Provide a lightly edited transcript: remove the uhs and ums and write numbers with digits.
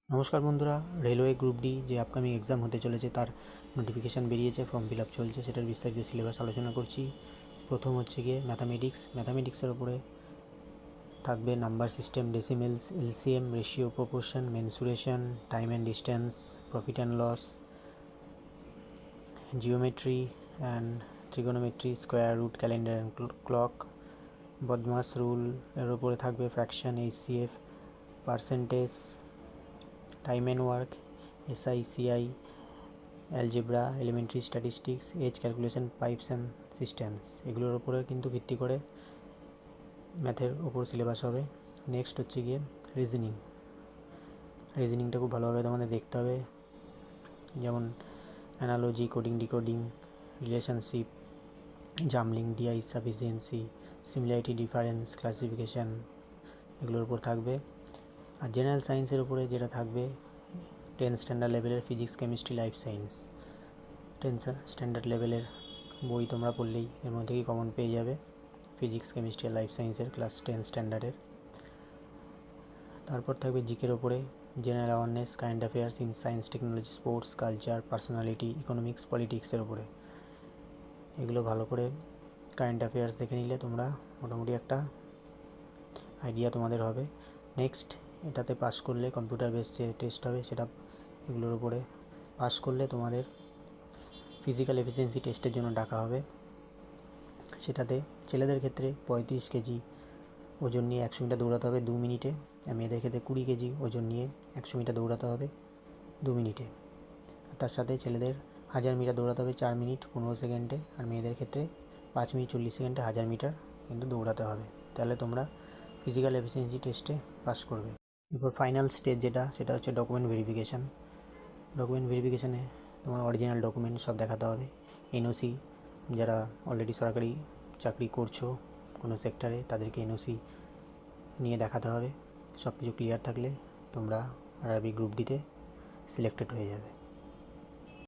নমস্কার বন্ধুরা, railway group D যে আপকামিং এক্সাম হতে চলেছে তার নোটিফিকেশান বেরিয়েছে, ফর্ম ফিল আপ চলছে, সেটার বিস্তারিত সিলেবাস আলোচনা করছি। প্রথম হচ্ছে গিয়ে ম্যাথামেটিক্সের ওপরে থাকবে number system, decimals, LCM, ratio, proportion, mensuration, time and distance, profit and loss, geometry and trigonometry, square root, calendar and clock, BODMAS rule এর ওপরে থাকবে fraction, HCF, percentage, time and work, SI CI, algebra, elementary statistics, age calculation, pipes and cisterns, এগুলোর ওপরে কিন্তু ভিত্তি করে ম্যাথের ওপর সিলেবাস হবে। নেক্সট হচ্ছে গিয়ে রিজনিংটা খুব ভালোভাবে তোমাদের দেখতে হবে, যেমন analogy, coding, decoding, relationship, jumbling, DI sufficiency, similarity, difference, classification, এগুলোর উপর থাকবে। আর জেনারেল সায়েন্সের উপরে যেটা থাকবে 10 স্ট্যান্ডার্ড লেভেলের physics, chemistry, life science. 10 standard লেভেলের বই তোমরা পড়লেই এর মধ্যে থেকেই কমন পেয়ে যাবে ফিজিক্স, কেমিস্ট্রি আর লাইফ সায়েন্সের ক্লাস 10 স্ট্যান্ডার্ডের। তারপর থাকবে জিকের ওপরে general awareness, current affairs in science, technology, sports, culture, personality, economics, পলিটিক্সের ওপরে। এগুলো ভালো করে কারেন্ট অ্যাফেয়ার্স দেখে নিলে তোমরা মোটামুটি একটা আইডিয়া তোমাদের হবে। নেক্সট, এটাতে পাস করলে কম্পিউটার বেস যে টেস্ট হবে সেটা, এগুলোর উপরে পাস করলে তোমাদের ফিজিক্যাল এফিসিয়েন্সি টেস্টের জন্য ডাকা হবে। সেটাতে ছেলেদের ক্ষেত্রে 35 কেজি ওজন নিয়ে 100 মিটার দৌড়াতে হবে 2 মিনিটে, আর মেয়েদের ক্ষেত্রে 20 কেজি ওজন নিয়ে 100 মিটার দৌড়াতে হবে 2 মিনিটে। তার সাথে ছেলেদের 1000 মিটার দৌড়াতে হবে 4 মিনিট 15 সেকেন্ডে, আর মেয়েদের ক্ষেত্রে 5 মিনিট 40 সেকেন্ডে 1000 মিটার কিন্তু দৌড়াতে হবে। তাহলে তোমরা ফিজিক্যাল এফিসিয়েন্সি টেস্টে পাস করবে। এরপর ফাইনাল স্টেজ সেটা হচ্ছে ডকুমেন্ট ভেরিফিকেশানে তোমার অরিজিনাল ডকুমেন্ট সব দেখাতে হবে। এনওসি, যারা অলরেডি সরকারি চাকরি করছো কোনো সেক্টরে, তাদেরকে এনওসি নিয়ে দেখাতে হবে। সব কিছু ক্লিয়ার থাকলে তোমরা আরআরবি গ্রুপ ডিতে সিলেক্টেড হয়ে যাবে।